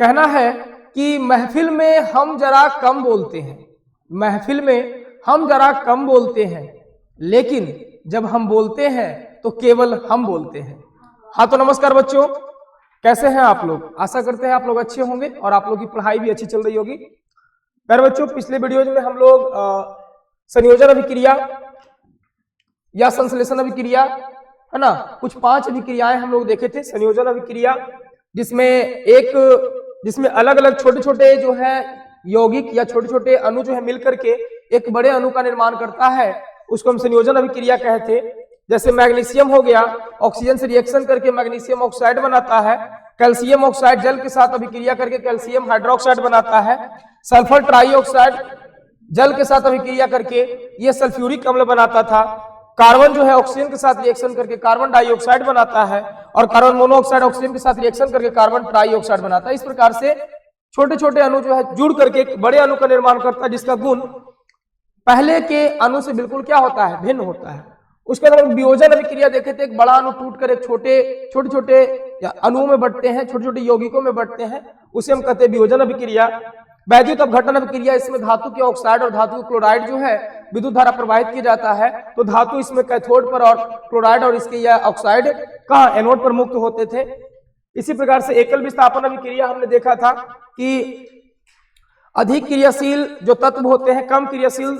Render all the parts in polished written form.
कहना है कि महफिल में हम जरा कम बोलते हैं, महफिल में हम जरा कम बोलते हैं, लेकिन जब हम बोलते हैं तो केवल हम बोलते हैं। हाँ तो नमस्कार बच्चों, कैसे हैं आप लोग? आशा करते हैं आप लोग अच्छे होंगे और आप लोग की पढ़ाई भी अच्छी चल रही होगी। प्यारे बच्चों, पिछले वीडियोज में हम लोग संयोजन अभिक्रिया या संश्लेषण अभिक्रिया, है ना, कुछ 5 अभिक्रियाएं हम लोग देखे थे। संयोजन अभिक्रिया जिसमें अलग अलग छोटे छोटे जो है यौगिक या छोटे छोटे अणु जो है मिलकर के एक बड़े अणु का निर्माण करता है, उसको हम संयोजन अभिक्रिया कहते थे। जैसे मैग्नीशियम हो गया, ऑक्सीजन से रिएक्शन करके मैग्नीशियम ऑक्साइड बनाता है। कैल्शियम ऑक्साइड जल के साथ अभिक्रिया करके कैल्शियम हाइड्रोक्साइड बनाता है। सल्फर ट्राइऑक्साइड जल के साथ अभिक्रिया करके ये सल्फ्यूरिक अम्ल बनाता था। कार्बन जो है ऑक्सीजन के साथ रिएक्शन करके कार्बन डाइऑक्साइड बनाता है, और कार्बन मोनोऑक्साइड ऑक्सीजन के साथ रिएक्शन करके कार्बन ट्राइऑक्साइड बनाता है। इस प्रकार से छोटे छोटे अणु जो है जुड़ करके एक बड़े अणु का निर्माण करता है, जिसका गुण पहले के अणु से बिल्कुल क्या होता है, भिन्न होता है। उसके बाद हम वियोजन अभिक्रिया देखे थे, एक बड़ा अणु टूटकर एक छोटे छोटे अणुओं में बढ़ते हैं, छोटे छोटे यौगिकों में बढ़ते हैं, उसे हम कहते हैं वियोजन अभिक्रिया। वैद्युत अपघटन अभिक्रिया, इसमें धातु के ऑक्साइड और धातु के क्लोराइड जो है विद्युत धारा प्रवाहित किया जाता है, तो धातु इसमें कैथोड पर और क्लोराइड और इसके या ऑक्साइड का एनोड पर मुक्त होते थे। इसी प्रकार से एकल विस्थापन अभिक्रिया हमने देखा था कि अधिक क्रियाशील जो तत्व होते हैं, कम क्रियाशील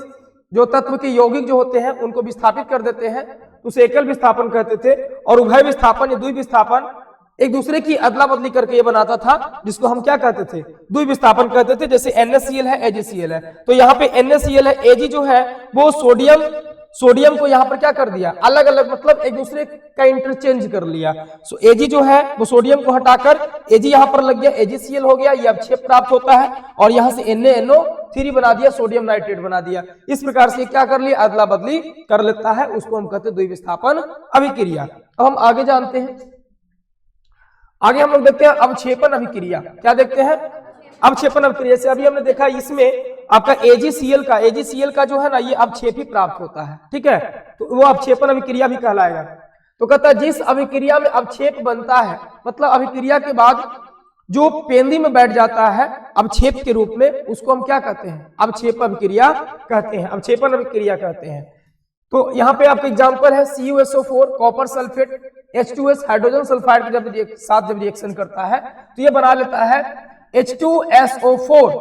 जो तत्व के यौगिक जो होते हैं उनको विस्थापित कर देते हैं, तो उसे एकल विस्थापन कहते थे। और उभय विस्थापन या द्वि विस्थापन एक दूसरे की अदला बदली करके ये बनाता था, जिसको हम क्या कहते थे, द्वि विस्थापन कहते थे। जैसे NaCl है, AgCl है, तो यहाँ पे NaCl है, Ag जो है वो सोडियम को यहाँ पर क्या कर दिया, अलग अलग, मतलब एक दूसरे का इंटरचेंज कर लिया। सो Ag जो है वो सोडियम को हटाकर Ag यहाँ पर लग गया, AgCl हो गया, ये अवक्षेप प्राप्त होता है, और यहाँ से NaNO3 बना दिया, सोडियम नाइट्रेट बना दिया। इस प्रकार से क्या कर लिया, अदला बदली कर लेता है, उसको हम कहते हैं द्विविस्थापन अभिक्रिया। अब हम आगे जानते हैं, आगे हम लोग देखते हैं अवक्षेपण अभिक्रिया। क्या देखते हैं, अवक्षेपण अभिक्रिया से अभी हमने देखा इसमें आपका AgCl का जो है ना, ये अवक्षेप ही प्राप्त होता है, ठीक है, तो वो अवक्षेपण अभिक्रिया भी कहलाएगा। तो कहता है जिस अभिक्रिया में अवक्षेप बनता है, मतलब अभिक्रिया के बाद जो पेंदी में बैठ जाता है अवक्षेप के रूप में, उसको हम क्या कहते हैं, अवक्षेप अभिक्रिया कहते हैं, अवक्षेपण अभिक्रिया कहते हैं। तो यहाँ पे आपका एग्जांपल है CuSO4 copper sulphate H2S hydrogen sulphide के साथ जब रिएक्शन करता है तो ये बना लेता है H2SO4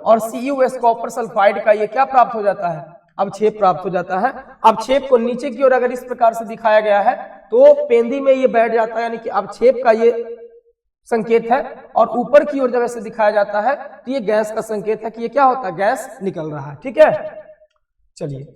और CuS कॉपर सल्फाइड का ये क्या प्राप्त हो जाता है, अवक्षेप प्राप्त हो जाता है। अवक्षेप को नीचे की ओर अगर इस प्रकार से दिखाया गया है तो पेंदी में ये बैठ जाता है, यानी कि अवक्षेप का ये संकेत है, और ऊपर की ओर जब ऐसे दिखाया जाता है तो ये गैस का संकेत है कि ये क्या होता है, गैस निकल रहा है, ठीक है। चलिए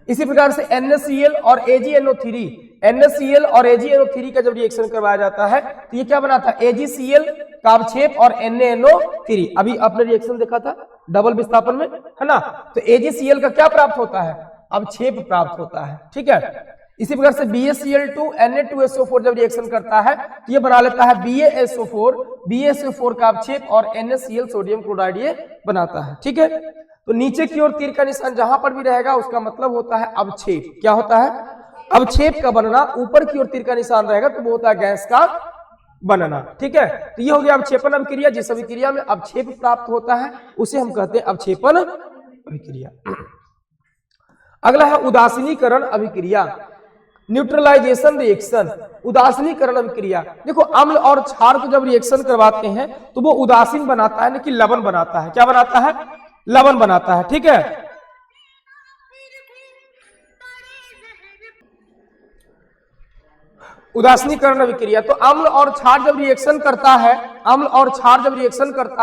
इसी प्रकार से NaCl और AgNO3 का जब रिएक्शन करवाया जाता है तो ये क्या बनाता है, AgCl का अवक्षेप और NaNO3। अभी आपने रिएक्शन देखा था डबल विस्थापन में, है ना, तो AgCl का क्या प्राप्त होता है, अवक्षेप प्राप्त होता है, ठीक है। इसी प्रकार से BaCl2 Na2SO4 जब रिएक्शन करता है तो ये बना लेता है BaSO4 का अवक्षेप और NaCl सोडियम क्लोराइड ये बनाता है, ठीक है। तो नीचे की ओर तीर का निशान जहां पर भी रहेगा उसका मतलब होता है अवक्षेप। क्या होता है, अवक्षेप का बनना। ऊपर की ओर तीर का निशान रहेगा तो वो होता है गैस का बनना, ठीक है। तो ये हो गया अवक्षेपण अभिक्रिया। जिस अभिक्रिया में अवक्षेप प्राप्त होता है उसे हम कहते हैं अवक्षेपण अभिक्रिया। अगला है उदासीनीकरण अभिक्रिया, न्यूट्रलाइजेशन रिएक्शन। उदासीनीकरण अभिक्रिया, देखो अम्ल और क्षार को जब रिएक्शन करवाते हैं तो वो उदासीन बनाता है, ना कि लवण बनाता है। क्या बनाता है, लवण बनाता है, ठीक है। उदासीनीकरण अभिक्रिया, तो अम्ल और क्षार जब रिएक्शन करता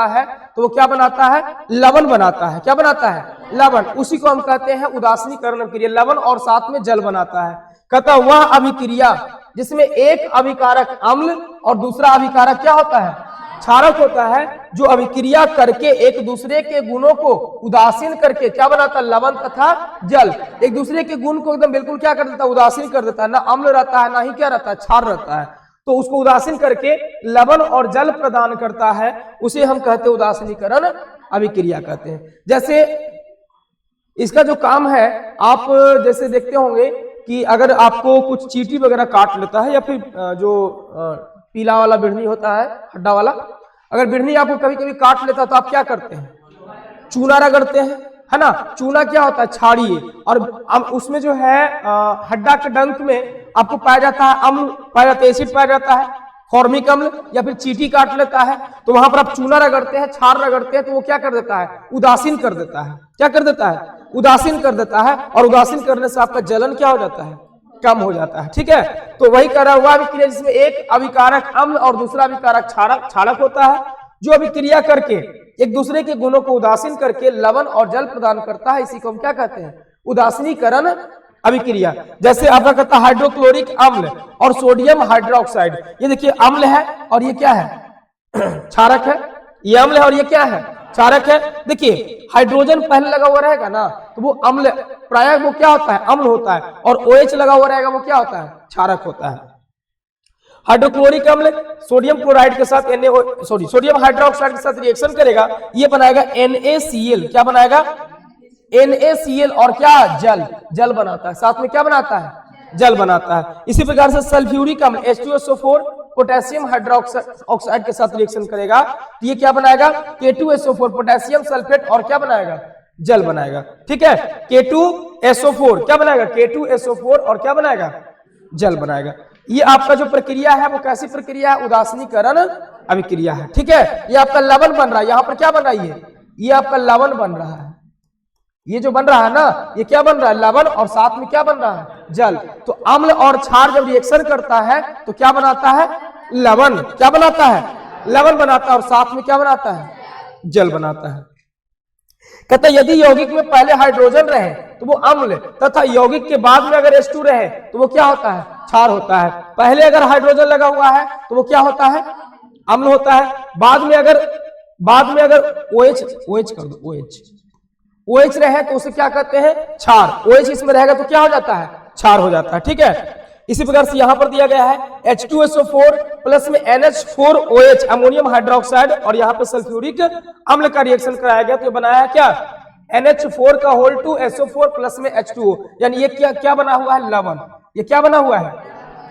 है, तो वो क्या बनाता है, लवण बनाता है। क्या बनाता है, लवण। उसी को हम कहते हैं उदासीनीकरण अभिक्रिया। लवण और साथ में जल बनाता है। कहता वह अभिक्रिया जिसमें एक अभिकारक अम्ल और दूसरा अभिकारक क्या होता है, क्षारक होता है, जो अभिक्रिया करके एक दूसरे के गुणों को उदासीन करके क्या बनाता है, लवण तथा जल। एक दूसरे के गुण को एकदम बिल्कुल क्या कर देता है, उदासीन कर देता है। ना अम्ल रहता है, ना ही क्या रहता है, क्षार रहता है, तो उसको उदासीन करके लवण और जल प्रदान करता है, उसे हम कहते हैं उदासीनीकरण अभिक्रिया कहते हैं। जैसे इसका जो काम है, आप जैसे देखते होंगे कि अगर आपको कुछ चींटी वगैरह काट लेता है, या फिर जो पीला वाला बिढ़नी होता है, हड्डा वाला। अगर बिढ़नी आपको कभी कभी काट लेता तो आप क्या करते हैं? चूना रगड़ते हैं, है ना। चूना क्या होता है? क्षारीय। और उसमें जो है हड्डा के डंक में आपको पाया जाता है अम्ल, पाया जाता है, एसिड पाया जाता है, फॉर्मिक अम्ल, या फिर चींटी काट लेता है तो वहां पर आप चूना रगड़ते हैं, क्षार रगड़ते हैं, तो वो क्या कर देता है? उदासीन कर देता है। क्या कर देता है? उदासीन कर देता है। और उदासीन करने से आपका जलन क्या हो जाता है? कम हो जाता है। ठीक है, तो वही कर रहा हुआ अभिक्रिया जिसमें एक अभिकारक अम्ल और दूसरा अभिकारक क्षारक होता है, जो अभिक्रिया करके एक दूसरे के गुणों को उदासीन करके लवण और जल प्रदान करता है। इसी को हम क्या कहते हैं? उदासीनीकरण अभिक्रिया। जैसे आपका कहता है हाइड्रोक्लोरिक अम्ल और सोडियम हाइड्रोक्साइड। ये देखिए अम्ल है और ये क्या है? क्षारक है। ये अम्ल है और ये क्या है? क्षारक है। देखिए हाइड्रोजन पहले लगा हुआ रहेगा ना तो वो अम्ल, प्राय वो क्या होता है? अम्ल होता है। और OH लगा हुआ रहेगा वो क्या होता है? क्षारक होता है। हाइड्रोक्लोरिक अम्ल सोडियम क्लोराइड के साथ सोडियम हाइड्रोक्साइड के साथ रिएक्शन करेगा, ये बनाएगा NaCl। क्या बनाएगा? NaCl। और क्या? जल बनाता है। साथ में क्या बनाता है? जल बनाता है। इसी प्रकार से सल्फ्यूरिक अम्ल H2SO4 पोटेशियम हाइड्रोक्साइड के साथ रिएक्शन करेगा तो ये क्या बनाएगा? K2SO4 पोटेशियम सल्फेट और क्या बनाएगा? जल बनाएगा। ठीक है, K2SO4 क्या बनाएगा? K2SO4 और क्या बनाएगा? जल बनाएगा। ये आपका जो प्रक्रिया है वो कैसी प्रक्रिया है? उदासीनीकरण अभिक्रिया है। ठीक है, ये आपका लवण बन रहा है। यहाँ पर क्या बन रहा है? ये आपका लवण बन रहा है। ये जो बन रहा है ना, ये क्या बन रहा है? लवण, और साथ में क्या बन रहा है? जल। तो अम्ल और क्षार जब रिएक्शन करता है तो क्या बनाता है? लवण। क्या बनाता है? लवण बनाता है। और साथ में क्या बनाता है? जल बनाता है। कहता है यदि यौगिक में पहले हाइड्रोजन रहे तो वो अम्ल, तथा यौगिक के बाद में अगर H2 रहे तो वो क्या होता है? क्षार होता है। पहले अगर हाइड्रोजन लगा हुआ है तो वो क्या होता है? अम्ल होता है। बाद में अगर OH कर दो, OH रहे तो उसे क्या कहते हैं? क्षार। OH इसमें रहेगा तो क्या हो जाता है? क्षार हो जाता है। ठीक है, इसी प्रकार से यहां पर दिया गया है H2SO4 प्लस में NH4OH अमोनियम हाइड्रोक्साइड और यहाँ पे सल्फ्यूरिक अम्ल का रिएक्शन कराया गया तो ये बनाया है क्या? NH4 का होल 2 SO4 प्लस में H2O, यानी ये क्या बना हुआ है? लवण। ये क्या बना हुआ है?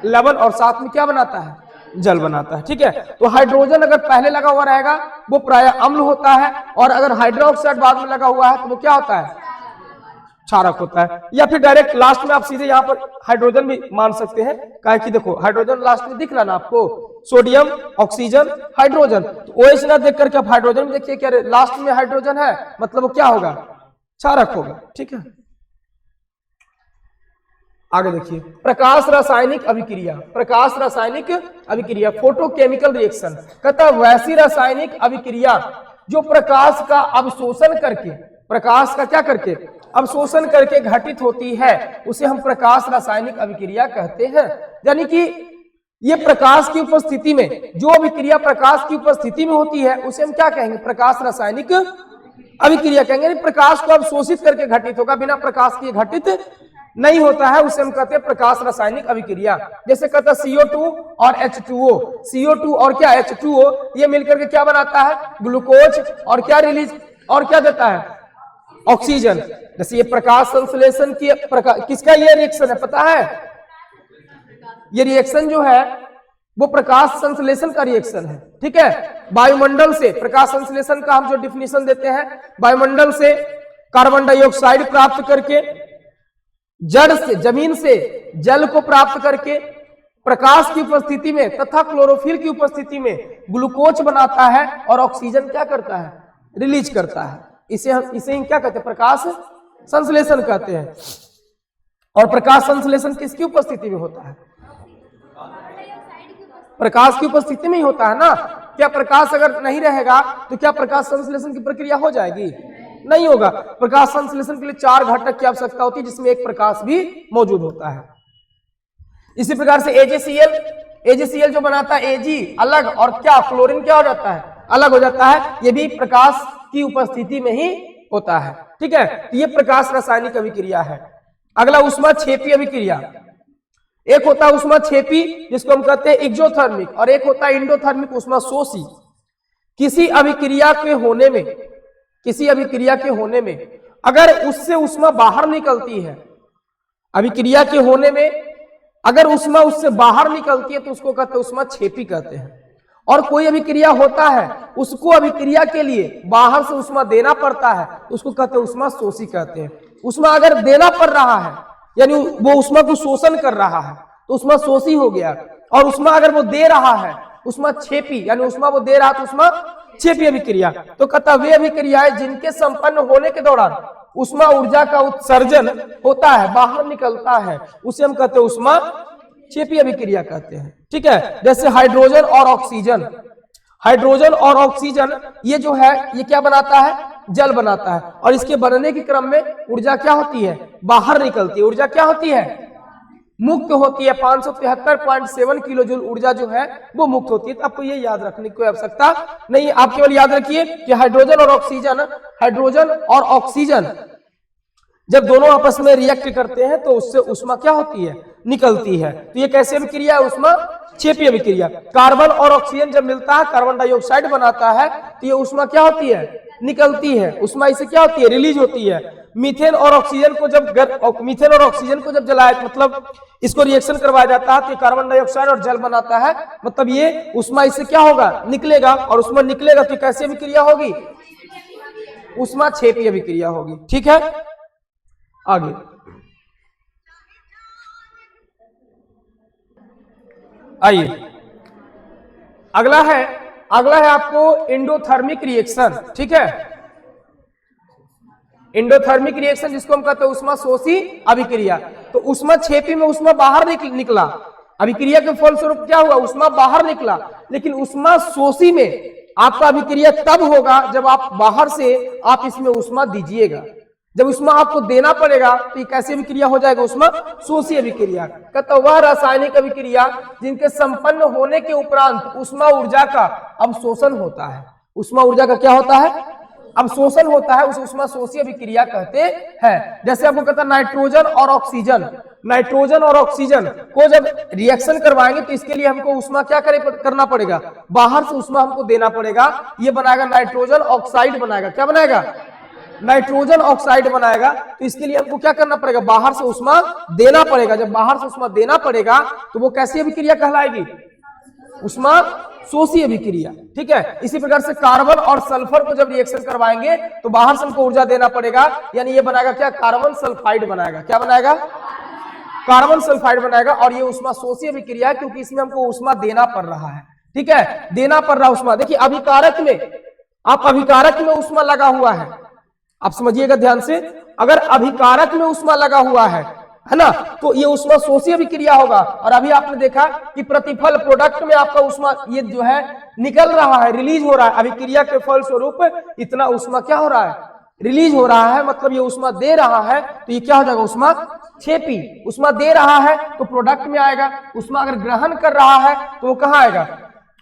लवण। और साथ में क्या बनाता है? जल बनाता है। ठीक है, तो हाइड्रोजन अगर पहले लगा हुआ रहेगा वो प्राय अम्ल होता है, और अगर हाइड्रोक्साइड बाद में लगा हुआ है तो वो क्या होता है? क्षारक होता है। या फिर डायरेक्ट लास्ट में आप सीधे यहाँ पर हाइड्रोजन भी मान सकते हैं, काहे कि देखो हाइड्रोजन लास्ट में दिख रहा ना आपको, सोडियम, ऑक्सीजन, हाइड्रोजन। तो OH ना देख करके आप हाइड्रोजन में देखिए क्या लास्ट में हाइड्रोजन है, मतलब वो क्या होगा? क्षारक होगा। ठीक है, आगे देखिए प्रकाश रासायनिक अभिक्रिया। प्रकाश रासायनिक अभिक्रिया, फोटोकेमिकल रिएक्शन। कहता वैसी रासायनिक अभिक्रिया जो प्रकाश का अवशोषण करके, प्रकाश का क्या करके? अवशोषण करके घटित होती है, उसे हम प्रकाश रासायनिक अभिक्रिया कहते हैं। यानी कि ये प्रकाश की उपस्थिति में जो अभिक्रिया प्रकाश की उपस्थिति में होती है उसे हम क्या कहेंगे? प्रकाश रासायनिक अभिक्रिया कहेंगे। प्रकाश को अवशोषित करके घटित होगा, बिना प्रकाश के घटित नहीं होता है, उसे हम कहते हैं प्रकाश रासायनिक अभिक्रिया। जैसे कहता है CO2 और H2O, CO2 और क्या? H2O, ये मिलकर के क्या बनाता है? ग्लूकोज। और क्या रिलीज और क्या देता है? ऑक्सीजन। जैसे ये प्रकाश संश्लेषण की किसका ये रिएक्शन है पता है? ये रिएक्शन जो है वो प्रकाश संश्लेषण का रिएक्शन है। ठीक है, वायुमंडल से प्रकाश संश्लेषण का हम जो डिफिनेशन देते हैं, वायुमंडल से कार्बन डाइऑक्साइड प्राप्त करके, जड़ से जमीन से जल को प्राप्त करके, प्रकाश की उपस्थिति में तथा क्लोरोफिल की उपस्थिति में ग्लूकोज बनाता है और ऑक्सीजन क्या करता है? रिलीज करता है। इसे हम क्या कहते हैं? प्रकाश संश्लेषण कहते हैं। और प्रकाश संश्लेषण किसकी उपस्थिति में होता है? प्रकाश की उपस्थिति में ही होता है ना। क्या प्रकाश अगर नहीं रहेगा तो क्या प्रकाश संश्लेषण की प्रक्रिया हो जाएगी? नहीं होगा। प्रकाश संश्लेषण के लिए 4 घटक की आवश्यकता होती है, जिसमें एक प्रकाश भी मौजूद होता है। इसी प्रकार से AgCl जो बनाता है Ag अलग, और क्या क्लोरीन क्या हो जाता है? अलग हो जाता है। ये भी प्रकाश की उपस्थिति में ही होता है। ठीक है, तो ये प्रकाश रासायनिक अभिक्रिया है। अगला ऊष्माक्षेपी अभिक्रिया। एक होता है ऊष्माक्षेपी जिसको हम कहते हैं एक्सोथर्मिक, और एक होता है इंडोथर्मिक ऊष्माशोषी। किसी अभिक्रिया के होने में अगर उससे ऊष्मा बाहर निकलती है, अभिक्रिया के होने में अगर उष्मा उससे बाहर निकलती है तो उसको कहते हैं उष्मा छेपी कहते हैं। और कोई अभिक्रिया होता है, उसको अभिक्रिया के लिए बाहर से उष्मा देना पड़ता है, उसको कहते हैं उष्मा शोषी कहते हैं। उष्मा अगर देना पड़ रहा है यानी वो उष्मा को शोषण कर रहा है तो उष्मा शोषी हो गया। और उष्मा अगर वो दे रहा है उष्मा छेपी, यानी उष्मा वो दे रहा है तो उष्मा छेपी अभिक्रिया। तो कहता वे अभिक्रियाएं जिनके संपन्न होने के दौरान उष्मा ऊर्जा का उत्सर्जन होता है, बाहर निकलता है, उसे हम कहते हैं उष्मा छेपी अभिक्रिया कहते हैं। ठीक है, जैसे हाइड्रोजन और ऑक्सीजन। हाइड्रोजन और ऑक्सीजन ये जो है ये क्या बनाता है, जल बनाता है। और इसके बनने के क्रम में ऊर्जा क्या होती है, बाहर निकलती है। ऊर्जा क्या होती है, मुक्त होती है। 573.7 किलो जूल ऊर्जा जो है वो मुक्त होती है। तो आपको ये याद रखने की कोई आवश्यकता नहीं, आप केवल याद रखिए कि हाइड्रोजन और ऑक्सीजन जब दोनों आपस में रिएक्ट करते हैं तो उससे उष्मा क्या होती है, निकलती है। तो ये कैसे अभिक्रिया है, उष्मा छेपी अभिक्रिया। कार्बन और ऑक्सीजन जब मिलता है कार्बन डाइऑक्साइड बनाता है तो ये उष्मा क्या होती है, निकलती है। उष्मा इससे क्या होती है, रिलीज होती है। मीथेन और ऑक्सीजन को जब जलाया मतलब इसको रिएक्शन करवाया जाता है तो ये कार्बन डाइऑक्साइड और जल बनाता है, मतलब ये उष्मा इससे क्या होगा, निकलेगा। और उष्मा निकलेगा तो कैसी अभिक्रिया होगी, उष्मा छेपी अभिक्रिया होगी। ठीक है, आगे आइए, अगला है आपको एंडोथर्मिक रिएक्शन। ठीक है, एंडोथर्मिक रिएक्शन जिसको हम कहते हैं उष्मा शोषी अभिक्रिया। तो उष्मा छेपी में उष्मा बाहर निकला, अभिक्रिया के फलस्वरूप क्या हुआ, उष्मा बाहर निकला। लेकिन उष्मा शोषी में आपका अभिक्रिया तब होगा जब आप बाहर से आप इसमें उष्मा दीजिएगा। जब उष्मा आपको देना पड़ेगा तो ये कैसी अभिक्रिया हो जाएगा, उष्मा शोषी अभिक्रिया। कहता वह रासायनिक अभिक्रिया जिनके संपन्न होने के उपरांत उष्मा ऊर्जा का अवशोषण होता है। उष्मा ऊर्जा का क्या होता है, अवशोषण होता है, उसे उष्मा शोषी अभिक्रिया कहते हैं। जैसे आपको कहता है नाइट्रोजन और ऑक्सीजन को जब रिएक्शन करवाएंगे तो इसके लिए हमको उष्मा क्या करना पड़ेगा, बाहर से उष्मा हमको देना पड़ेगा। ये बनाएगा नाइट्रोजन ऑक्साइड बनाएगा। क्या बनाएगा, नाइट्रोजन ऑक्साइड बनाएगा। तो इसके लिए हमको क्या करना पड़ेगा, बाहर से उष्मा देना पड़ेगा। जब बाहर से उष्मा देना पड़ेगा तो वो कैसी अभिक्रिया कहलाएगी, उष्मा शोषी अभिक्रिया। ठीक है, इसी प्रकार से कार्बन और सल्फर को जब रिएक्शन करवाएंगे तो बाहर से हमको ऊर्जा देना पड़ेगा, यानी ये बनाएगा क्या, कार्बन सल्फाइड बनाएगा। क्या बनाएगा, कार्बन सल्फाइड बनाएगा। और ये उष्मा शोषी अभिक्रिया है क्योंकि इसमें हमको उष्मा देना पड़ रहा है। ठीक है, देना पड़ रहा उष्मा। देखिए अभिकारक में उष्मा लगा हुआ है, आप समझिएगा ध्यान से। अगर अभिकारक में उष्मा लगा हुआ है ना, तो ये उष्मा शोषी अभिक्रिया होगा। और अभी आपने देखा कि प्रतिफल प्रोडक्ट में आपका उष्मा ये जो है निकल रहा है, रिलीज हो रहा है। अभिक्रिया के फल स्वरूप इतना उष्मा क्या हो रहा है, रिलीज हो रहा है, मतलब ये उष्मा दे रहा है। तो ये क्या हो जाएगा, उष्मा छेपी। उष्मा दे रहा है तो प्रोडक्ट में आएगा। उष्मा अगर ग्रहण कर रहा है तो वो कहाँ आएगा,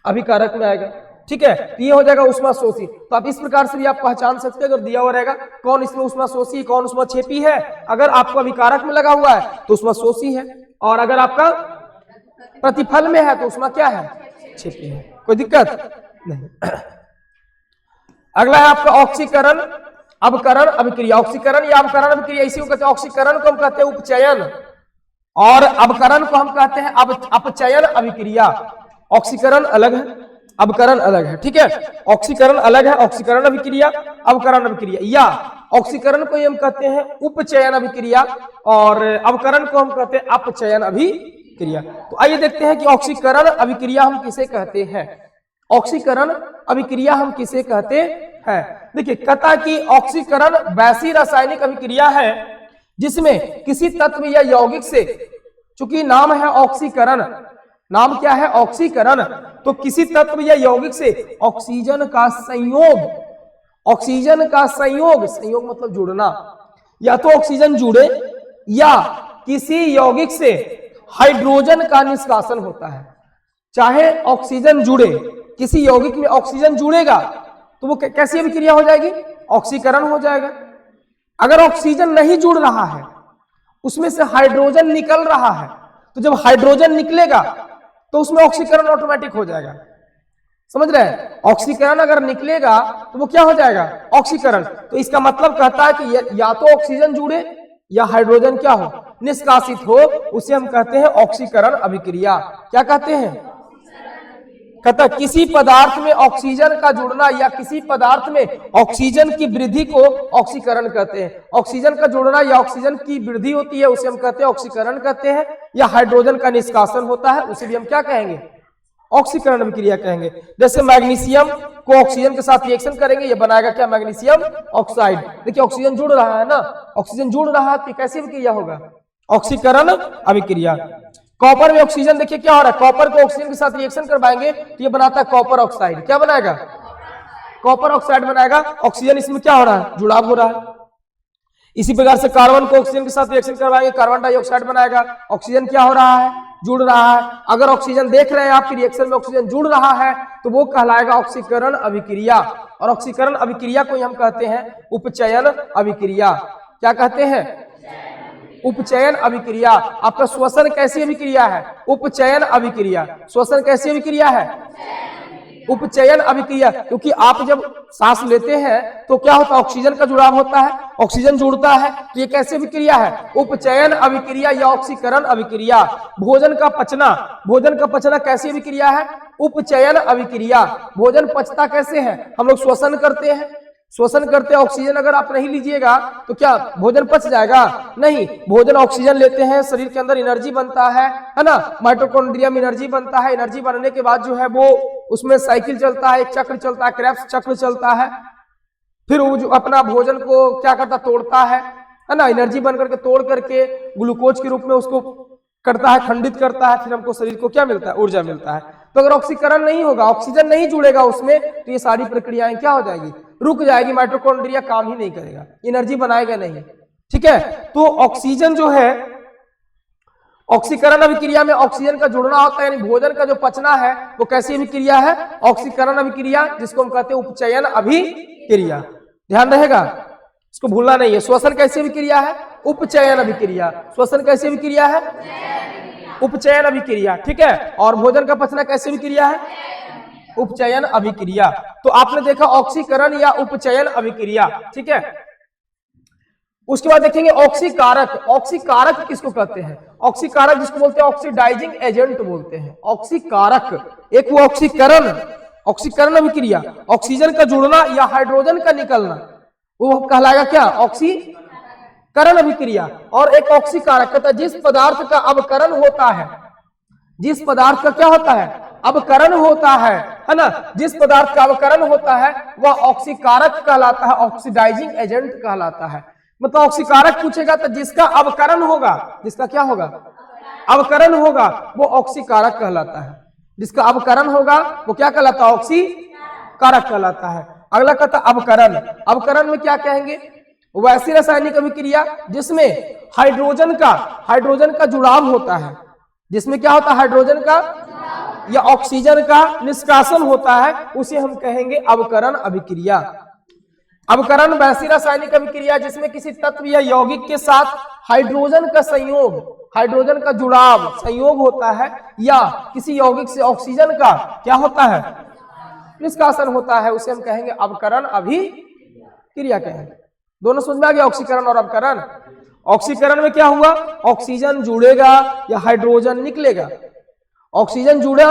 अभिकारक में आएगा। ठीक है, तो ये हो जाएगा उष्मा शोषी। तो आप इस प्रकार से भी आप पहचान सकते हैं, अगर दिया हुआ रहेगा कौन इसमें उष्मा शोषी, कौन उष्मा छेपी है। अगर आपको अभिकारक में लगा हुआ है तो उष्मा शोषी है, और अगर आपका प्रतिफल में है तो उष्मा क्या है, छेपी है। कोई दिक्कत नहीं। अगला है आपका ऑक्सीकरण अवकरण अभिक्रिया। ऑक्सीकरण या अवकरण अभिक्रिया इसी को कहते हैं। ऑक्सीकरण को हम कहते हैं उपचयन और अवकरण को हम कहते हैं अपचयन अभिक्रिया। ऑक्सीकरण अलग है, अवकरण अलग है। ठीक है, ऑक्सीकरण अलग है, ऑक्सीकरण अभिक्रिया, अवकरण अभिक्रिया। या ऑक्सीकरण को हम कहते हैं उपचयन अभिक्रिया और अवकरण को हम कहते हैं अपचयन अभिक्रिया। तो आइए देखते हैं कि ऑक्सीकरण अभिक्रिया हम किसे कहते हैं। ऑक्सीकरण अभिक्रिया हम किसे कहते हैं। देखिए कहता कि ऑक्सीकरण वैसी रासायनिक अभिक्रिया है जिसमें किसी तत्व या यौगिक से, चूंकि नाम है ऑक्सीकरण, नाम क्या है, ऑक्सीकरण, तो किसी तत्व या यौगिक से ऑक्सीजन का संयोग, संयोग मतलब जुड़ना, या तो ऑक्सीजन जुड़े या किसी यौगिक से हाइड्रोजन का निष्कासन होता है। चाहे ऑक्सीजन जुड़े, किसी यौगिक में ऑक्सीजन जुड़ेगा तो वो कैसी अभिक्रिया हो जाएगी, ऑक्सीकरण हो जाएगा। अगर ऑक्सीजन नहीं जुड़ रहा है, उसमें से हाइड्रोजन निकल रहा है, तो जब हाइड्रोजन निकलेगा तो उसमें ऑक्सीकरण ऑटोमेटिक हो जाएगा। समझ रहे हैं, ऑक्सीकरण अगर निकलेगा तो वो क्या हो जाएगा, ऑक्सीकरण। तो इसका मतलब कहता है कि या तो ऑक्सीजन जुड़े या हाइड्रोजन क्या हो, निष्कासित हो उसे हम कहते हैं ऑक्सीकरण अभिक्रिया। क्या कहते हैं? कहता किसी पदार्थ में ऑक्सीजन का जुड़ना या किसी पदार्थ में ऑक्सीजन की वृद्धि को ऑक्सीकरण कहते हैं। ऑक्सीजन का जुड़ना या ऑक्सीजन की वृद्धि होती है उसे हम कहते हैं ऑक्सीकरण कहते हैं, या हाइड्रोजन का निष्कासन होता है उसे भी हम क्या कहेंगे? ऑक्सीकरण अभिक्रिया कहेंगे। जैसे मैग्नीशियम को ऑक्सीजन के साथ रिएक्शन करेंगे, ये बनाएगा क्या? Magnesium oxide. देखिए ऑक्सीजन जुड़ रहा है ना, ऑक्सीजन जुड़ रहा है तो कैसी अभिक्रिया होगा? ऑक्सीकरण अभिक्रिया। कॉपर में ऑक्सीजन देखिए क्या हो रहा है, कॉपर को ऑक्सीजन के साथ रिएक्शन करवाएंगे तो ये बनाता है कॉपर ऑक्साइड। क्या बनाएगा? कॉपर ऑक्साइड बनाएगा। ऑक्सीजन इसमें क्या हो रहा है? जुड़ाव हो रहा है। इसी प्रकार से कार्बन को ऑक्सीजन के साथ रिएक्शन करवाएंगे, कार्बन डाइऑक्साइड बनाएगा। ऑक्सीजन क्या हो रहा है? जुड़ रहा है। अगर ऑक्सीजन देख रहे हैं आपकी रिएक्शन में ऑक्सीजन जुड़ रहा है तो वो कहलाएगा ऑक्सीकरण अभिक्रिया। और ऑक्सीकरण अभिक्रिया को हम कहते हैं उपचयन अभिक्रिया। क्या कहते हैं? उपचयन अभिक्रिया। आपका श्वसन कैसी अभिक्रिया है? उपचयन अभिक्रिया। श्वसन कैसी अभिक्रिया है? उपचयन अभिक्रिया। क्योंकि आप जब सांस लेते हैं तो क्या होता है? ऑक्सीजन का जुड़ाव होता है, ऑक्सीजन जुड़ता है तो ये कैसी अभिक्रिया है? उपचयन अभिक्रिया या ऑक्सीकरण अभिक्रिया। भोजन का पचना, भोजन का पचना कैसी अभिक्रिया है? उपचयन अभिक्रिया। भोजन पचता कैसे है? हम लोग श्वसन करते हैं, श्वसन करते हैं। ऑक्सीजन अगर आप नहीं लीजिएगा तो क्या भोजन पच जाएगा? नहीं। भोजन ऑक्सीजन लेते हैं, शरीर के अंदर एनर्जी बनता है ना, माइटोकॉन्ड्रिया में एनर्जी बनता है। एनर्जी बनने के बाद जो है वो उसमें साइकिल चलता है, एक चक्र चलता है, क्रेब्स चक्र चलता है। फिर वो जो अपना भोजन को क्या करता? तोड़ता है ना, एनर्जी बन करके तोड़ करके ग्लूकोज के रूप में उसको करता है, खंडित करता है। फिर हमको शरीर को क्या मिलता है? ऊर्जा मिलता है। तो अगर ऑक्सीकरण नहीं होगा, ऑक्सीजन नहीं जुड़ेगा उसमें तो ये सारी प्रक्रियाएं क्या हो जाएगी? रुक जाएगी। माइटोकॉन्ड्रिया काम ही नहीं करेगा, एनर्जी बनाएगा नहीं। ठीक है, तो ऑक्सीजन जो है ऑक्सीकरण अभिक्रिया में ऑक्सीजन का जुड़ना होता है, यानी भोजन का जो पचना है वो कैसी अभिक्रिया है? ऑक्सीकरण अभिक्रिया, जिसको हम कहते हैं उपचयन अभिक्रिया। ध्यान रहेगा, इसको भूलना नहीं है। श्वसन कैसी अभिक्रिया है? उपचयन अभिक्रिया। श्वसन कैसी अभिक्रिया है? उपचयन अभिक्रिया। ठीक है, और भोजन का पचना कैसी अभिक्रिया है? उपचयन अभिक्रिया। तो आपने देखा ऑक्सीकरण या उपचयन अभिक्रिया। ठीक है, उसके बाद देखेंगे ऑक्सीकारक। ऑक्सीकारक किसको कहते हैं? ऑक्सीकारक जिसको बोलते हैं ऑक्सीडाइजिंग एजेंट बोलते हैं। ऑक्सीकारक एक वो ऑक्सीकरण, ऑक्सीकरण अभिक्रिया, ऑक्सीजन का जुड़ना या हाइड्रोजन का निकलना, वो कहलाएगा क्या? ऑक्सीकरण अभिक्रिया। और एक ऑक्सीकारक कहता है जिस पदार्थ का अवकरण होता है, जिस पदार्थ का क्या होता है? अवकरण होता है ना, जिस पदार्थ का अवकरण होता है वह ऑक्सीकारक कहलाता है, ऑक्सीडाइजिंग एजेंट कहलाता है। मतलब ऑक्सीकारक पूछेगा तो जिसका अवकरण होगा, जिसका क्या होगा? अवकरण होगा, वो ऑक्सीकारक कहलाता है। जिसका अवकरण होगा वो क्या कहलाता है? ऑक्सीकारक कहलाता है। अगला कहता अवकरण। अवकरण में क्या कहेंगे? वैसी रासायनिक अभिक्रिया जिसमें हाइड्रोजन का जुड़ाव होता है, जिसमें क्या होता है? हाइड्रोजन का या ऑक्सीजन का निष्कासन होता है, उसे हम कहेंगे अवकरण अभिक्रिया। अवकरण वैसी रासायनिक अभिक्रिया जिसमें किसी तत्व या यौगिक के साथ हाइड्रोजन का संयोग, हाइड्रोजन का जुड़ाव, संयोग होता है, या किसी यौगिक से ऑक्सीजन का क्या होता है? निष्कासन होता है, उसे हम कहेंगे अवकरण अभिक्रिया कहेंगे। दोनों समझ में आ गया, ऑक्सीकरण और अवकरण। ऑक्सीकरण में क्या हुआ? ऑक्सीजन जुड़ेगा या हाइड्रोजन निकलेगा। ऑक्सीजन जुड़ा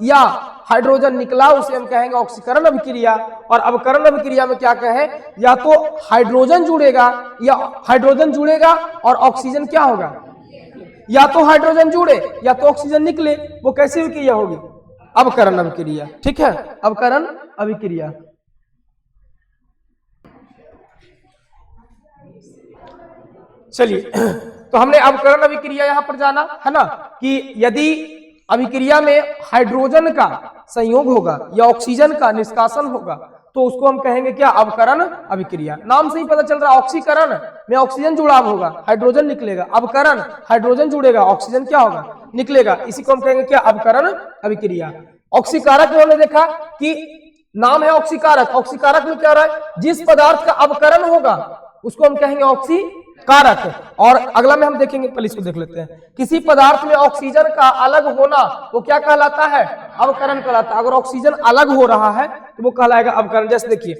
या हाइड्रोजन निकला, उसे हम कहेंगे ऑक्सीकरण अभिक्रिया। और अवकरण अभिक्रिया में क्या कहे? या तो हाइड्रोजन जुड़ेगा या हाइड्रोजन जुड़ेगा और ऑक्सीजन क्या होगा? या तो हाइड्रोजन जुड़े या तो ऑक्सीजन निकले, वो कैसी अभिक्रिया होगी? अवकरण अभिक्रिया। ठीक है, अवकरण अभिक्रिया। चलिए, तो हमने अवकरण अभिक्रिया यहां पर जाना है ना, कि यदि अभिक्रिया में हाइड्रोजन का संयोग होगा या ऑक्सीजन का निष्कासन होगा तो उसको हम कहेंगे क्या? अवकरण अभिक्रिया। नाम से ही पता चल रहा है, ऑक्सीकरण में ऑक्सीजन जुड़ाव होगा, हाइड्रोजन निकलेगा। अवकरण हाइड्रोजन जुड़ेगा, ऑक्सीजन क्या होगा? निकलेगा। इसी को हम कहेंगे क्या? अवकरण अभिक्रिया। ऑक्सीकारक में हमने देखा कि नाम है ऑक्सीकारक। ऑक्सीकारक में क्या हो रहा है? जिस पदार्थ का अवकरण होगा उसको हम कहेंगे ऑक्सीकारक। और अगला में हम देखेंगे, पहले इसको देख लेते हैं। किसी पदार्थ में ऑक्सीजन का अलग होना वो क्या कहलाता है? अवकरण कहलाता है। अगर ऑक्सीजन अलग हो रहा है तो वो कहलाएगा अवकरण। जैसे देखिए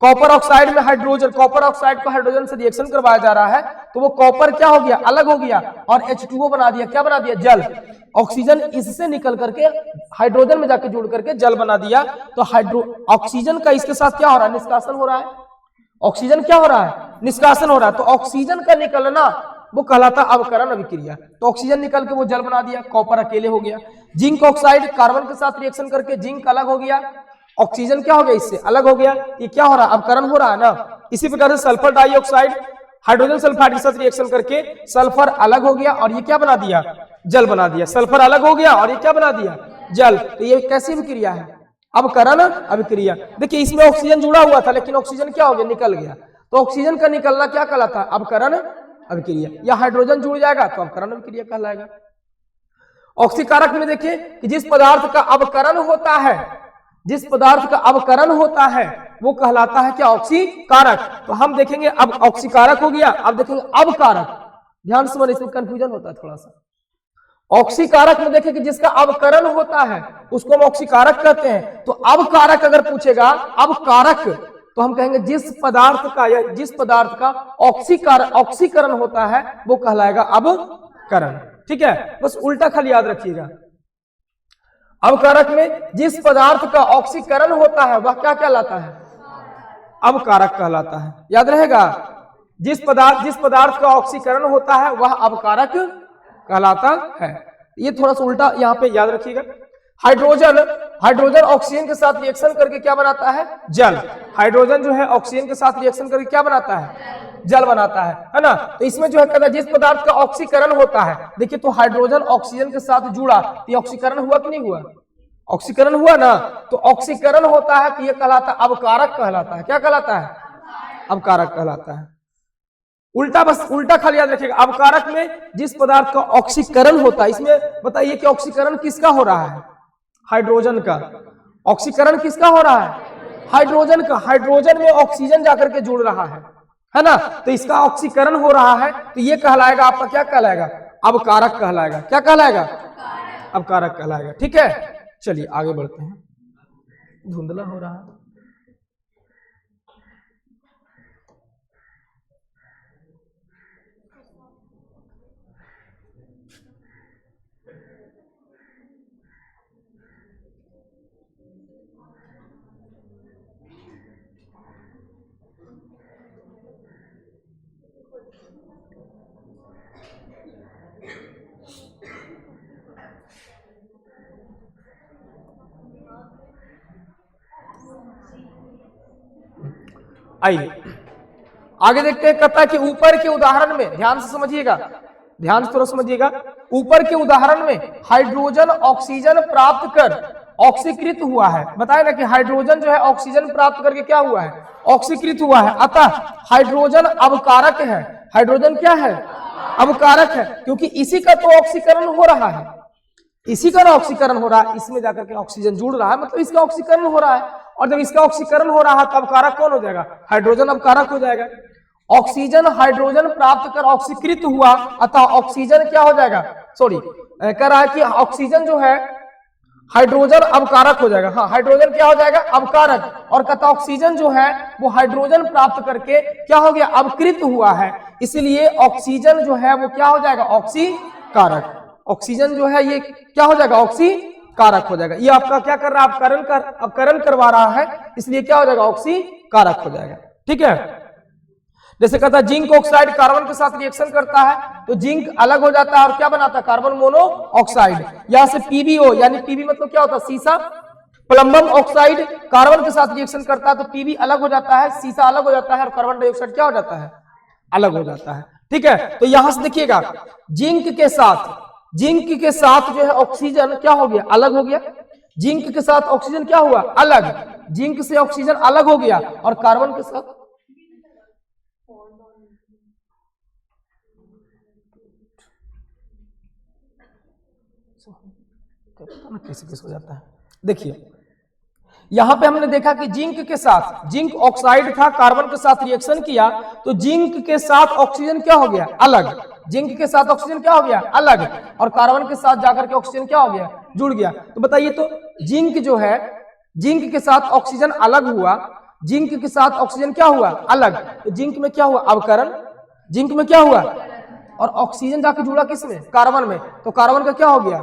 कॉपर ऑक्साइड में हाइड्रोजन, कॉपर ऑक्साइड को हाइड्रोजन से रिएक्शन करवाया जा रहा है तो वो कॉपर क्या हो गया, अलग हो गया और H2O बना दिया, क्या बना दिया, जल। ऑक्सीजन इससे निकल करके हाइड्रोजन में जाके जुड़ करके जल बना दिया। तो ऑक्सीजन का इसके साथ क्या हो रहा है, निष्कासन हो रहा है। ऑक्सीजन क्या हो रहा है, निष्कासन हो रहा है। तो ऑक्सीजन का निकलना वो कहलाता अवकरण अभिक्रिया। तो ऑक्सीजन निकल के वो जल बना दिया, कॉपर अकेले हो गया। जिंक ऑक्साइड कार्बन के साथ रिएक्शन करके जिंक अलग हो गया, ऑक्सीजन क्या हो गया, इससे अलग हो गया। ये क्या हो रहा है, अवकरण हो रहा है ना। इसी प्रकार से सल्फर डाइऑक्साइड हाइड्रोजन सल्फाइड के साथ रिएक्शन करके सल्फर अलग हो गया और ये क्या बना दिया, जल बना दिया। सल्फर अलग हो गया और ये क्या बना दिया, जल। तो ये कैसी अभिक्रिया है, अवकरण अभिक्रिया। देखिए इसमें ऑक्सीजन जुड़ा हुआ था लेकिन ऑक्सीजन क्या हो गया, निकल गया। तो ऑक्सीजन का निकलना क्या कहलाता है, अवकरण अभिक्रिया। या हाइड्रोजन जुड़ जाएगा तो अवकरण अभिक्रिया कहलाएगा। ऑक्सीकारक में देखिए कि जिस पदार्थ का अवकरण होता है, जिस पदार्थ का अवकरण होता है वो कहलाता है क्या, ऑक्सीकारक। तो हम देखेंगे अब ऑक्सीकारक हो गया, अब देखेंगे अवकारक। ध्यान से, इसमें कंफ्यूजन होता है थोड़ा सा। ऑक्सीकारक में देखें कि जिसका अवकरण होता है उसको हम ऑक्सीकारक कहते हैं। तो अवकारक अगर पूछेगा, अवकारक, तो हम कहेंगे जिस पदार्थ का या जिस पदार्थ का ऑक्सीकरण होता है वो कहलाएगा अवकरण। ठीक है, बस उल्टा खाली याद रखिएगा। अवकारक में जिस पदार्थ का ऑक्सीकरण होता है वह क्या कहलाता है, अवकारक कहलाता है। याद रहेगा, जिस पदार्थ का ऑक्सीकरण होता है वह अवकारक कहलाता है। ये थोड़ा सा उल्टा यहाँ पे याद रखिएगा। हाइड्रोजन ऑक्सीजन के साथ रिएक्शन करके क्या बनाता है, जल। हाइड्रोजन जो है ऑक्सीजन के साथ रिएक्शन करके क्या बनाता है, जल बनाता है ना। तो इसमें जो है कहता है जिस पदार्थ का ऑक्सीकरण होता है। देखिए तो हाइड्रोजन ऑक्सीजन के साथ जुड़ा तो ये ऑक्सीकरण हुआ कि नहीं हुआ, ऑक्सीकरण हुआ ना। तो ऑक्सीकरण होता है तो ये कहलाता है अवकारक कहलाता है। क्या कहलाता है, अवकारक कहलाता है। उल्टा, बस उल्टा खाली याद रखिएगा। अवकारक में जिस पदार्थ का ऑक्सीकरण होता है, इसमें बताइए कि ऑक्सीकरण किसका हो रहा है, हाइड्रोजन का। ऑक्सीकरण किसका हो रहा है, हाइड्रोजन का। हाइड्रोजन में ऑक्सीजन जाकर के जुड़ रहा है ना। तो इसका ऑक्सीकरण हो रहा है तो ये कहलाएगा आपका, क्या कहलाएगा, अवकारक कहलाएगा। क्या कहलाएगा, अवकारक कहलाएगा। ठीक है, चलिए आगे बढ़ते हैं, धुंधला हो रहा है। आइए आगे देखते हैं। कहता है कि ऊपर के उदाहरण में, ध्यान से समझिएगा, ध्यान से थोड़ा समझिएगा। ऊपर के उदाहरण में हाइड्रोजन ऑक्सीजन प्राप्त कर ऑक्सीकृत हुआ है। बताए ना कि हाइड्रोजन जो है ऑक्सीजन प्राप्त करके क्या हुआ है, ऑक्सीकृत हुआ है। अतः हाइड्रोजन अवकारक है। हाइड्रोजन क्या है, अवकारक है, क्योंकि इसी का तो ऑक्सीकरण हो रहा है, इसी का ऑक्सीकरण हो रहा है। इसमें जाकर के ऑक्सीजन जुड़ रहा है, मतलब इसका ऑक्सीकरण हो रहा है। और जब इसका ऑक्सीकरण हो रहा है तो अवकारक कौन हो जाएगा, हाइड्रोजन अवकारक हो जाएगा। ऑक्सीजन हाइड्रोजन प्राप्त कर ऑक्सीकृत हुआ, अतः ऑक्सीजन क्या हो जाएगा, सॉरी कह रहा है कि ऑक्सीजन जो है हाइड्रोजन अवकारक हो जाएगा। हाँ, हाइड्रोजन क्या हो जाएगा, अवकारक। और कहता ऑक्सीजन जो है वो हाइड्रोजन प्राप्त करके क्या हो गया, अवकृत हुआ है। इसलिए ऑक्सीजन जो है वो क्या हो जाएगा, ऑक्सीकारक। ऑक्सीजन जो है ये क्या हो जाएगा, ऑक्सीकारक हो जाएगा। ये आपका क्या कर रहा है, अवकरण करवा रहा है, इसलिए क्या हो जाएगा, ऑक्सीकारक हो जाएगा। ठीक है, जैसे कहता है जिंक ऑक्साइड कार्बन के साथ रिएक्शन करता है तो जिंक अलग हो जाता है और क्या बनाता है, कार्बन मोनोऑक्साइड। यहां से पीबीओ, यानी पीबी मतलब क्या होता है, सीसा। प्लम्बम ऑक्साइड कार्बन के साथ रिएक्शन करता है तो पीबी अलग हो जाता है, सीसा अलग हो जाता है और कार्बन डाइऑक्साइड क्या हो जाता है, अलग हो जाता है। ठीक है, तो यहां से देखिएगा जिंक के साथ जो है ऑक्सीजन क्या हो गया, अलग हो गया। जिंक के साथ ऑक्सीजन क्या हुआ, अलग। जिंक से ऑक्सीजन अलग हो गया और कार्बन के साथ कैसे हो जाता है। देखिए यहां पे हमने देखा कि जिंक ऑक्साइड था, कार्बन के साथ रिएक्शन किया तो जिंक के साथ ऑक्सीजन क्या हो गया, अलग। जिंक के साथ ऑक्सीजन क्या हो गया, अलग। और कार्बन के साथ जाकर के ऑक्सीजन क्या हो गया, जुड़ गया। तो बताइए तो जिंक जो है, जिंक के साथ ऑक्सीजन अलग हुआ, जिंक के साथ ऑक्सीजन क्या हुआ, अलग, तो जिंक में क्या हुआ, अवकरण, जिंक में क्या हुआ, और ऑक्सीजन जाके जुड़ा किसमें, कार्बन में, तो कार्बन का क्या हो गया,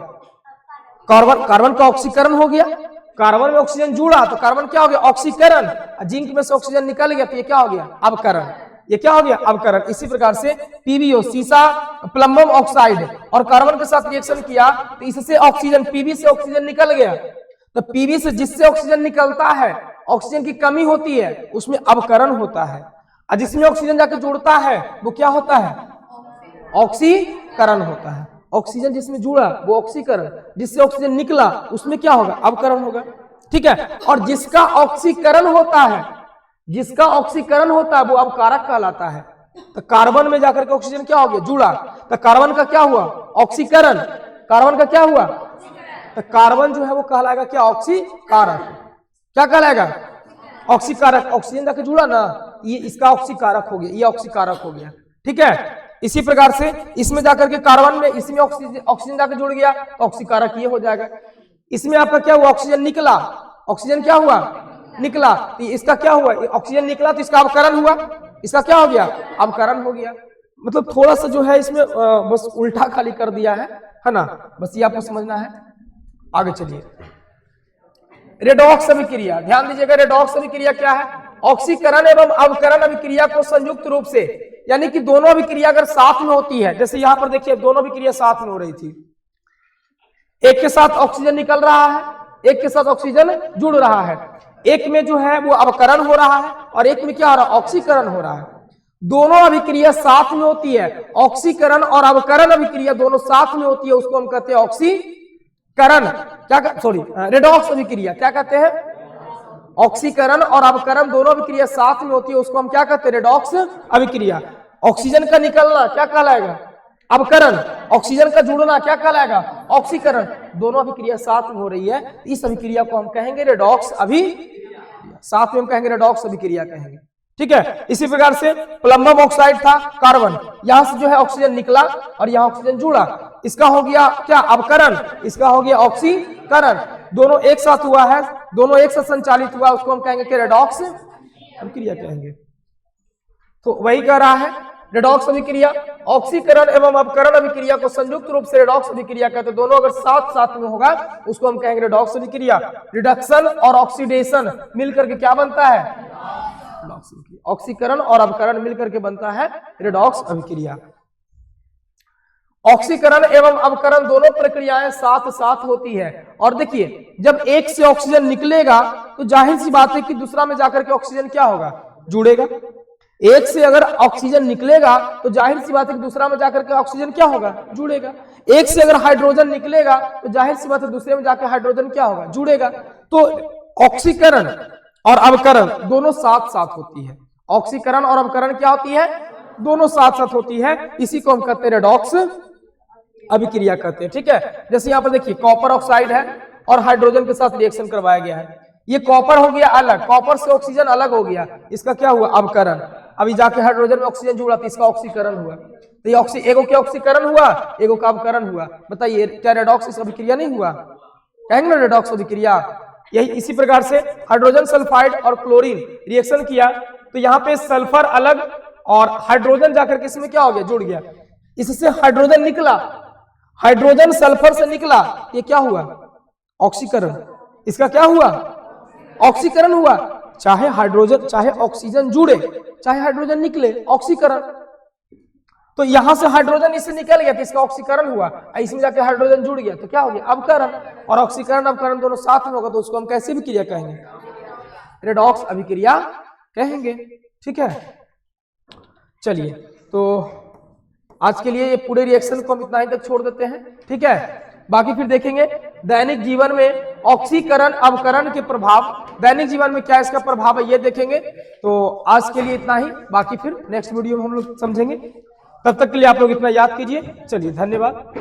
कार्बन का ऑक्सीकरण हो गया, कार्बन में ऑक्सीजन जुड़ा तो कार्बन क्या हो गया, ऑक्सीकरण, जिंक में से ऑक्सीजन निकल गया तो ये क्या हो गया, अवकरण, ये क्या हो गया, अवकरण। इसी प्रकार से पीबीओ, सीसा प्लम्बम ऑक्साइड और कार्बन के साथ रिएक्शन किया तो इससे ऑक्सीजन, पीबी से ऑक्सीजन निकल गया, तो पीबी से जिससे ऑक्सीजन निकलता है, ऑक्सीजन की कमी होती है, उसमें अवकरण होता है, और जिसमें ऑक्सीजन जाकर जुड़ता है वो क्या होता है, ऑक्सीकरण होता है। ऑक्सीजन जिसमें जुड़ा वो ऑक्सीकरण, जिससे ऑक्सीजन निकला उसमें क्या होगा, अवकरण होगा, ठीक है। और जिसका ऑक्सीकरण होता है, जिसका ऑक्सीकरण होता है वो अवकारक कहलाता है। तो कार्बन में जाकर के ऑक्सीजन क्या हो गया, जुड़ा, तो कार्बन का क्या हुआ, ऑक्सीकरण, कार्बन का क्या हुआ, तो कार्बन जो है वो कहलाएगा क्या, ऑक्सीकारक, क्या कहलाएगा, ऑक्सीकारक, ऑक्सीजन जाकर जुड़ा ना, ये इसका ऑक्सीकारक हो गया, ये ऑक्सीकारक हो गया, ठीक है। इसी प्रकार से इसमें जाकर के कार्बन में, इसमें ऑक्सीजन जाकर जुड़ गया तो ऑक्सीकारक ये हो जाएगा। इसमें आपका क्या हुआ, ऑक्सीजन निकला, ऑक्सीजन क्या हुआ, निकला, तो इसका क्या हुआ, ऑक्सीजन निकला तो इसका अवकरण हुआ, इसका क्या हो गया, अवकरण हो गया। मतलब थोड़ा सा जो है इसमें बस उल्टा खाली कर दिया है ना, बस ये आपको समझना है। आगे चलिए, रेडॉक्स अभिक्रिया, ध्यान दीजिएगा, रेडॉक्स अभिक्रिया क्या है, ऑक्सीकरण एवं अवकरण अभिक्रिया को संयुक्त रूप से, यानी कि दोनों अभिक्रिया अगर साथ में होती है, जैसे यहां पर देखिए दोनों अभिक्रिया साथ में हो रही थी, एक के साथ ऑक्सीजन निकल रहा है, एक के साथ ऑक्सीजन जुड़ रहा है, एक में जो है वो अवकरण हो रहा है और एक में क्या हो रहा है, ऑक्सीकरण हो रहा है। दोनों अभिक्रिया साथ में होती है, ऑक्सीकरण और अवकरण अभिक्रिया दोनों साथ में होती है, उसको हम कहते हैं ऑक्सीकरण, क्या सॉरी रेडॉक्स अभिक्रिया, क्या कहते हैं, ऑक्सीकरण और अवकरण दोनों अभिक्रिया साथ में होती है, उसको हम क्या कहते हैं, रेडॉक्स अभिक्रिया। ऑक्सीजन का निकलना क्या कहलाएगा, अवकरण, ऑक्सीजन का जुड़ना क्या कहलाएगा, ऑक्सीकरण, दोनों अभिक्रिया साथ में हो रही है, इस अभिक्रिया को हम कहेंगे रेडॉक्स अभिक्रिया, साथ में हम कहेंगे रेडॉक्स अभिक्रिया कहेंगे, ठीक है। इसी प्रकार से प्लम्बम ऑक्साइड था, कार्बन, यहां से जो है ऑक्सीजन निकला और यहां ऑक्सीजन जुड़ा, इसका हो गया क्या, अवकरण, इसका हो गया ऑक्सीकरण, दोनों एक साथ हुआ है, दोनों एक साथ संचालित हुआ, उसको हम कहेंगे कि रेडॉक्स अभिक्रिया कहेंगे। तो वही कह रहा है, रेडॉक्स अभिक्रिया, ऑक्सीकरण एवं अवकरण अभिक्रिया को संयुक्त रूप से रेडॉक्स अभिक्रिया कहते हैं, दोनों अगर साथ साथ में होगा उसको हम कहेंगे रेडॉक्स अभिक्रिया। रिडक्शन और ऑक्सीडेशन मिलकर के क्या बनता है, ऑक्सीकरण और अवकरण मिलकर के बनता है रेडॉक्स अभिक्रिया। ऑक्सीकरण एवं अवकरण दोनों प्रक्रियाएं साथ साथ होती है, और देखिए जब एक से ऑक्सीजन निकलेगा तो जाहिर सी बात है कि दूसरा में जाकर के ऑक्सीजन क्या होगा, जुड़ेगा। एक से अगर ऑक्सीजन निकलेगा तो जाहिर सी बात है कि दूसरा में जाकर के ऑक्सीजन क्या होगा, जुड़ेगा। एक से अगर हाइड्रोजन निकलेगा तो जाहिर सी बात है दूसरे में जाकर हाइड्रोजन क्या होगा, जुड़ेगा। तो ऑक्सीकरण और अवकरण दोनों साथ साथ होती है, ऑक्सीकरण और अवकरण क्या होती है, दोनों साथ साथ होती है, इसी को हम कहते हैं रेडॉक्स अभिक्रिया कहते हैं, ठीक है। जैसे यहाँ पर देखिए कॉपर ऑक्साइड है और हाइड्रोजन के साथ रिएक्शन करवाया गया है, ये कॉपर हो गया अलग, कॉपर से ऑक्सीजन अलग हो गया, इसका क्या हुआ, अवकरण। अभी जाके हाइड्रोजन में ऑक्सीजन जुड़ा तो इसका ऑक्सीकरण हुआ, तो ये एगो क्या ऑक्सीकरण हुआ, एगो का अवकरण हुआ। बताइए क्या रेडॉक्स अभिक्रिया नहीं हुआ, कहेंगे ना रेडॉक्स अभिक्रिया। यही इसी प्रकार से हाइड्रोजन सल्फाइड और क्लोरीन रिएक्शन किया तो यहाँ पे सल्फर अलग और हाइड्रोजन जाकर के इसमें क्या हो गया, जुड़ गया, इससे हाइड्रोजन निकला, हाइड्रोजन सल्फर से निकला, ये क्या हुआ, ऑक्सीकरण। इसका क्या हुआ, ऑक्सीकरण हुआ। चाहे हाइड्रोजन चाहे ऑक्सीजन जुड़े चाहे हाइड्रोजन निकले, ऑक्सीकरण। तो यहां से हाइड्रोजन इससे निकल गया तो इसका ऑक्सीकरण हुआ, इसमें जाके हाइड्रोजन जुड़ गया तो क्या हो गया, अवकरण। और ऑक्सीकरण अवकरण दोनों साथ में होगा तो उसको हम कैसी अभिक्रिया कहेंगे, रेडॉक्स अभिक्रिया कहेंगे, ठीक है। चलिए तो आज के लिए ये पूरे रिएक्शन को हम इतना ही तक छोड़ देते हैं, ठीक है। बाकी फिर देखेंगे दैनिक जीवन में ऑक्सीकरण अवकरण के प्रभाव, दैनिक जीवन में क्या इसका प्रभाव है ये देखेंगे। तो आज के लिए इतना ही, बाकी फिर नेक्स्ट वीडियो में हम लोग समझेंगे। तब तक के लिए आप लोग इतना याद कीजिए। चलिए धन्यवाद।